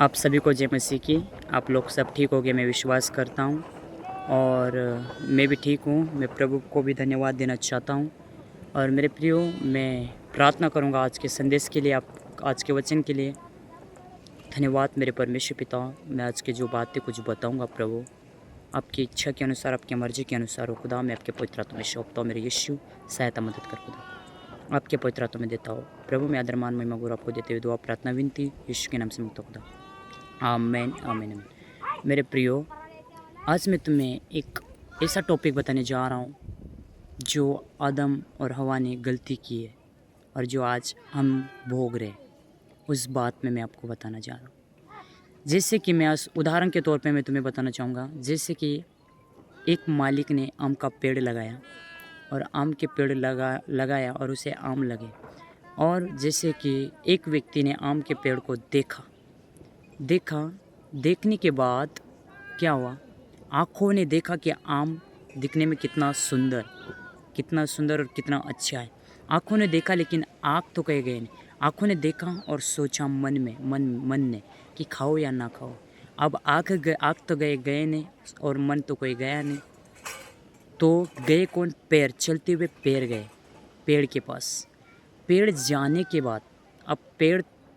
आप सभी को जय मसीह की। आप लोग सब ठीक होगे मैं विश्वास करता हूँ और मैं भी ठीक हूँ। मैं प्रभु को भी धन्यवाद देना चाहता हूँ। और मेरे प्रियो, मैं प्रार्थना करूँगा आज के संदेश के लिए, आप आज के वचन के लिए। धन्यवाद मेरे परमेश्वर पिता। मैं आज की जो बातें कुछ बताऊँगा प्रभु, आपकी इच्छा के अनुसार, आपकी मर्ज़ी के अनुसार हो खुदा। मैं आपके पवित्र आत्मा में सौंपता हूँ। मेरे यीशु सहायता मदद कर खुदा, आपके पवित्र आत्मा में देता हूँ प्रभु। मैं आदरमान महिमा गुरु आपको देते हुए दुआ प्रार्थना विनती यीशु के नाम से मांगता हूँ खुदा। आमीन आमीन आमीन। मेरे प्रियो, आज मैं तुम्हें एक ऐसा टॉपिक बताने जा रहा हूँ जो आदम और हवा ने गलती की है और जो आज हम भोग रहे हैं, उस बात में मैं आपको बताना जा रहा हूँ। जैसे कि मैं आज उदाहरण के तौर पे मैं तुम्हें बताना चाहूँगा, जैसे कि एक मालिक ने आम का पेड़ लगाया और आम के पेड़ लगाया और उसे आम लगे। और जैसे कि एक व्यक्ति ने आम के पेड़ को देखने के बाद क्या हुआ, आँखों ने देखा कि आम दिखने में कितना सुंदर और कितना अच्छा है। आँखों ने देखा लेकिन आँख तो कहीं गए नहीं। आँखों ने देखा और सोचा मन ने कि खाओ या ना खाओ। अब आँख तो गए नहीं और मन तो कोई गया नहीं। तो गए कौन? पैर, चलते हुए पैर गए पेड़ के पास। पेड़ जाने के बाद अब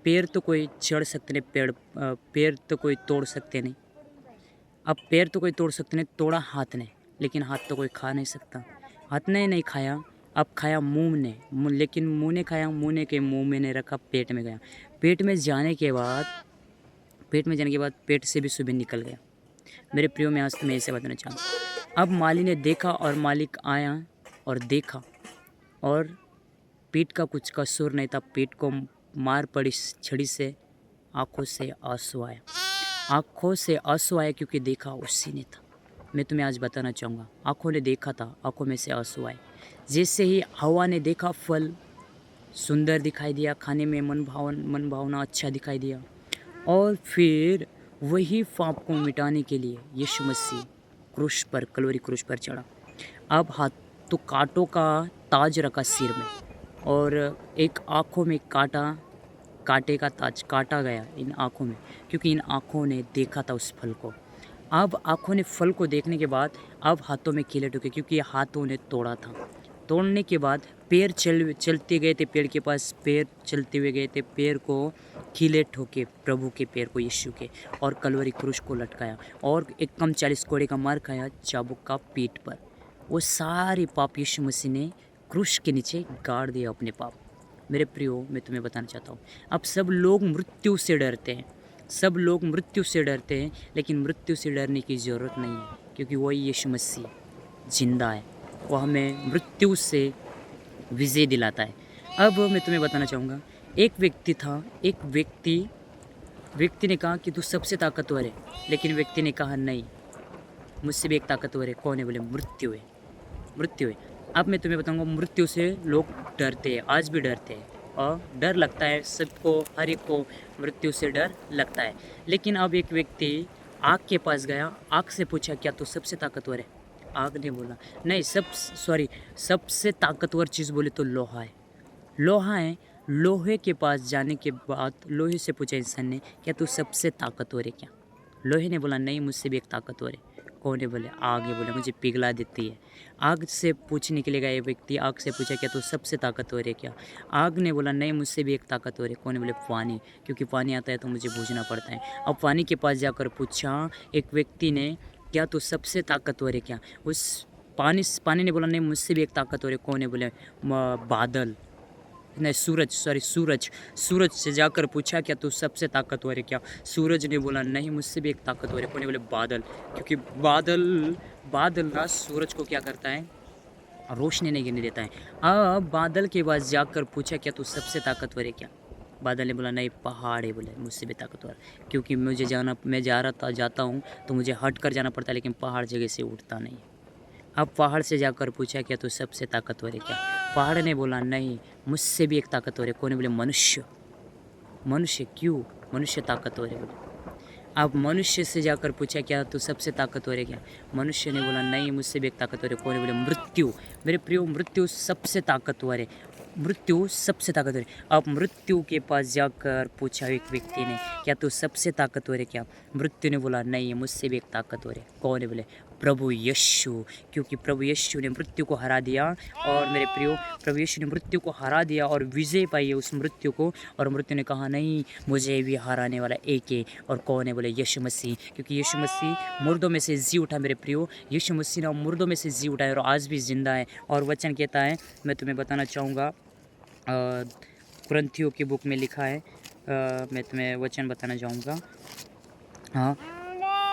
पैर तो कोई चढ़ सकते नहीं, पैर तो कोई तोड़ सकते नहीं। अब पैर तो कोई तोड़ सकते नहीं, तोड़ा हाथ ने, लेकिन हाथ तो कोई खा नहीं सकता। हाथ ने नहीं खाया, अब खाया मुंह ने, लेकिन मुंह ने खाया, मुंह ने के मुंह में नहीं रखा, पेट में गया। पेट में जाने के बाद पेट से भी सुबह निकल गया। मेरे प्रियो, में आज तुम्हें ऐसे बताना चाहूँगा। अब माली ने देखा और मालिक आया और देखा और पीठ का कुछ कसूर नहीं था। पीठ को मार पड़ी छड़ी से, आँखों से आंसू आया क्योंकि देखा उसी ने था। मैं तुम्हें आज बताना चाहूँगा, आँखों ने देखा था, आँखों में से आंसू आए। जैसे ही हवा ने देखा, फल सुंदर दिखाई दिया, खाने में मन भावना अच्छा दिखाई दिया। और फिर वही पाप को मिटाने के लिए यीशु मसीह कलवरी क्रूस पर चढ़ा। अब हाथ तो कांटों का ताज रखा सिर में और एक आँखों में कांटे का ताज काटा गया इन आँखों में, क्योंकि इन आँखों ने देखा था उस फल को। अब आँखों ने फल को देखने के बाद अब हाथों में कीले ठोके, क्योंकि हाथों ने तोड़ा था। तोड़ने के बाद पैर चलते गए थे पेड़ के पास, पैर चलते हुए गए थे, पैर को कीले ठोके, प्रभु के पैर को, यीशु के, और कलवरी क्रूस को लटकाया और एक कम 40 कोड़े का मार खाया चाबुक का पीठ पर। वो सारे पाप यीशु मसीह ने क्रूस के नीचे गाड़ दिया, अपने पाप। मेरे प्रियो, मैं तुम्हें बताना चाहता हूँ, अब सब लोग मृत्यु से डरते हैं, लेकिन मृत्यु से डरने की ज़रूरत नहीं है, क्योंकि वही यीशु मसीह जिंदा है। वो हमें मृत्यु से विजय दिलाता है। अब मैं तुम्हें बताना चाहूँगा, एक व्यक्ति ने कहा कि तू सबसे ताकतवर है, लेकिन व्यक्ति ने कहा नहीं, मुझसे भी एक ताकतवर है। कौन है? बोले मृत्यु है। अब मैं तुम्हें बताऊंगा, मृत्यु से लोग डरते हैं, आज भी डरते हैं और डर लगता है सबको, हर एक को मृत्यु से डर लगता है। लेकिन अब एक व्यक्ति आग के पास गया, आग से पूछा क्या तू सबसे ताकतवर है? आग ने बोला नहीं, सबसे ताकतवर चीज़ बोले तो लोहा है। लोहे के पास जाने के बाद लोहे से पूछा इंसान ने, क्या तू सबसे ताकतवर है क्या? लोहे ने बोला नहीं, मुझसे भी एक ताकतवर है। कौन है? बोले आग है। बोले मुझे पिघला देती है। आग से पूछने के लिए गया व्यक्ति, आग से पूछा क्या तू सबसे ताकतवर है क्या? आग ने बोला नहीं, मुझसे भी एक ताकतवर है। कौन है? बोले पानी, क्योंकि पानी आता है तो मुझे बूझना पड़ता है। अब पानी के पास जाकर पूछा एक व्यक्ति ने, क्या तू सबसे ताकतवर है क्या? उस पानी ने बोला नहीं, मुझसे भी एक ताकतवर है। कौन है? बोले बादल, नहीं सूरज से जाकर पूछा क्या तू सबसे ताकतवर है क्या? सूरज ने बोला नहीं, मुझसे भी एक ताकतवर है। कौन है? बोले बादल, क्योंकि बादल ना सूरज को क्या करता है? रोशनी नहीं गिरने देता है। अब बादल के पास जाकर पूछा क्या तू सबसे ताकतवर है क्या? बादल ने बोला नहीं, पहाड़ है। बोले मुझसे भी ताकतवर, क्योंकि मैं जाता हूँ तो मुझे हट कर जाना पड़ता है, लेकिन पहाड़ जगह से उठता नहीं। अब पहाड़ से जाकर पूछा क्या तू सबसे ताकतवर है क्या? पहाड़ ने बोला नहीं, मुझसे भी एक ताकतवर है। कौन है? बोले मनुष्य। क्यों? मनुष्य ताकतवर है। बोले अब मनुष्य से जाकर पूछा क्या तू सबसे ताकतवर है क्या? मनुष्य ने बोला नहीं, मुझसे भी एक ताकतवर है। कौन है? बोले मृत्यु। मेरे प्रियो, मृत्यु सबसे ताकतवर है। मृत्यु सबसे ताकतवर है। अब मृत्यु के पास जाकर पूछा एक व्यक्ति ने, क्या तू सबसे ताकतवर है क्या? मृत्यु ने बोला, नहीं, मुझसे भी एक ताकतवर है। कौन है? बोले, प्रभु यीशु। क्योंकि प्रभु यीशु ने मृत्यु को हरा दिया। और मेरे प्रियो, प्रभु यीशु ने मृत्यु को हरा दिया और विजय पाई है उस मृत्यु को। और मृत्यु ने कहा, नहीं, मुझे भी हराने वाला एक है। और कौन है? बोले, यीशु मसीह। क्योंकि यीशु मसीह मुर्दों में से जी उठा मेरे प्रियो। यीशु मसीह ने मुर्दों में से जी उठा है और आज भी जिंदा है। और वचन कहता है, मैं तुम्हें बताना चाहूँगा, कुरिन्थियों की बुक में लिखा है, मैं तुम्हें वचन बताना चाहूँगा। हाँ,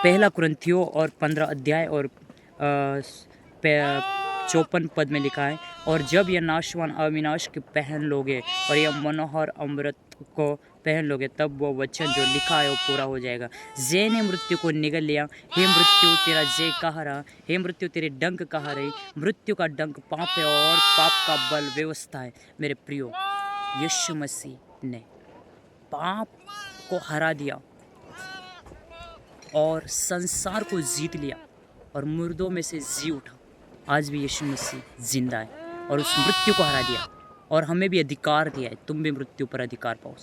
पहला कुरिन्थियों और 15 अध्याय और 54 पद में लिखा है, और जब यह नाशवान अविनाश के पहन लोगे और यह मनोहर अमृत को पहन लोगे, तब वो वचन जो लिखा है वो पूरा हो जाएगा। जय ने मृत्यु को निगल लिया। हे मृत्यु, तेरा जय कहाँ रहा? हे मृत्यु, तेरे डंक कहाँ रही? मृत्यु का डंक पाप है और पाप का बल व्यवस्था है। मेरे प्रियो, यीशु मसीह ने पाप को हरा दिया और संसार को जीत लिया और मुर्दों में से जी उठा। आज भी यीशु मसीह जिंदा है और उस मृत्यु को हरा दिया और हमें भी अधिकार दिया है, तुम भी मृत्यु पर अधिकार पाओ।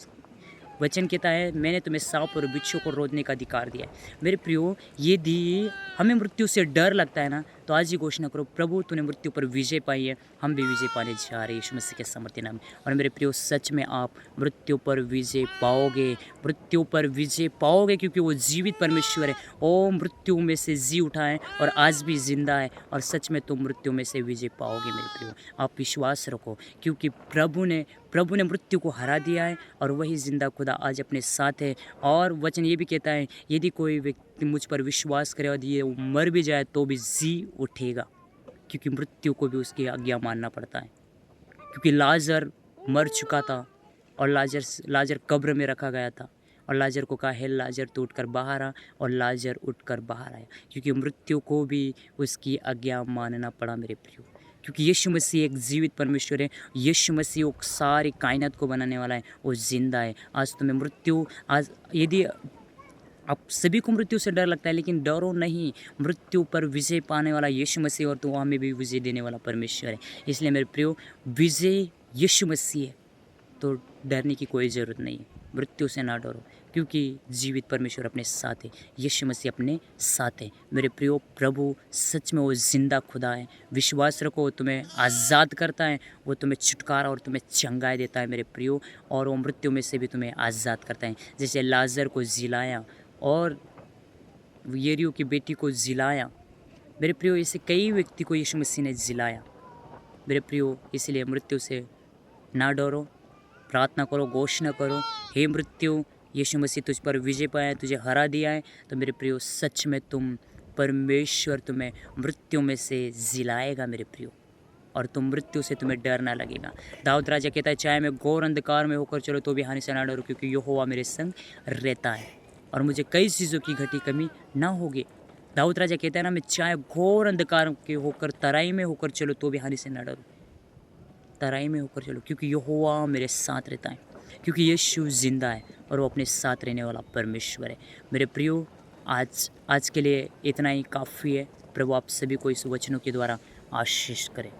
वचन कहता है, मैंने तुम्हें सांप और बिच्छू को रोकने का अधिकार दिया है। मेरे प्रियो, यदि हमें मृत्यु से डर लगता है ना, तो आज ही घोषणा करो, प्रभु तूने मृत्यु पर विजय पाई है, हम भी विजय पाने जा रहे हैं यीशु मसीह के सामर्थ्य नाम में। और मेरे प्रियो, सच में आप मृत्यु पर विजय पाओगे, मृत्यु पर विजय पाओगे, क्योंकि वो जीवित परमेश्वर है। ओ मृत्यु में से जी उठा है और आज भी जिंदा है, और सच में तुम मृत्यु में से विजय पाओगे मेरे प्रियो। आप विश्वास रखो, क्योंकि प्रभु ने मृत्यु को हरा दिया है और वही जिंदा खुदा आज अपने साथ है। और वचन ये भी कहता है, यदि कोई व्यक्ति मुझ पर विश्वास करे और ये मर भी जाए तो भी जी उठेगा, क्योंकि मृत्यु को भी उसकी आज्ञा मानना पड़ता है। क्योंकि लाजर मर चुका था और लाजर कब्र में रखा गया था, और लाजर को कहा, हे लाजर तू उठकर बाहर आ, और लाजर उठकर बाहर आया, क्योंकि मृत्यु को भी उसकी आज्ञा मानना पड़ा मेरे प्रियो। क्योंकि यीशु मसीह एक जीवित परमेश्वर है। यीशु मसीह वो सारी कायनात को बनाने वाला है, वो जिंदा है। आज तुम्हें मृत्यु, आज यदि आप सभी को मृत्यु से डर लगता है, लेकिन डरो नहीं, मृत्यु पर विजय पाने वाला यीशु मसीह, और तो हमें भी विजय देने वाला परमेश्वर है। इसलिए मेरे प्रियो, विजय यीशु मसीह है, तो डरने की कोई ज़रूरत नहीं है। मृत्यु से ना डरो, क्योंकि जीवित परमेश्वर अपने साथ है, यीशु मसीह अपने साथ है। मेरे प्रियो, प्रभु सच में वो जिंदा खुदा है। विश्वास रखो, वो तुम्हें आज़ाद करता है, वो तुम्हें छुटकारा और तुम्हें चंगाई देता है मेरे प्रियो। और वो मृत्यु में से भी तुम्हें आज़ाद करता है, जैसे लाजर को जिलाया और येरियो की बेटी को जिलाया। मेरे प्रियो, ऐसे कई व्यक्ति को यीशु मसीह ने जिलाया मेरे प्रियो। इसलिए मृत्यु से ना डरो, प्रार्थना करो, घोषणा करो, हे मृत्यु, यीशु मसीह तुझ पर विजय पाया है, तुझे हरा दिया है। तो मेरे प्रियो, सच में परमेश्वर तुम्हें मृत्यु में से जिलाएगा मेरे प्रियो, और तुम मृत्यु से तुम्हें डर ना लगेगा। दाऊद राजा कहता है, चाहे मैं घोर अंधकार में होकर चलो तो भी हानि से ना डरो, क्योंकि यहोवा मेरे संग रहता है और मुझे कई चीज़ों की घटी कमी ना होगी। दाऊद राजा कहता है ना, मैं चाहे घोर अंधकार के होकर तराई में होकर चलो तो भी हानि से ना डरो, तराई में होकर चलो, क्योंकि यहोवा मेरे साथ रहता है, क्योंकि यीशु जिंदा है और वो अपने साथ रहने वाला परमेश्वर है। मेरे प्रियो, आज के लिए इतना ही काफ़ी है। प्रभु आप सभी को इस वचनों के द्वारा आशीष करे।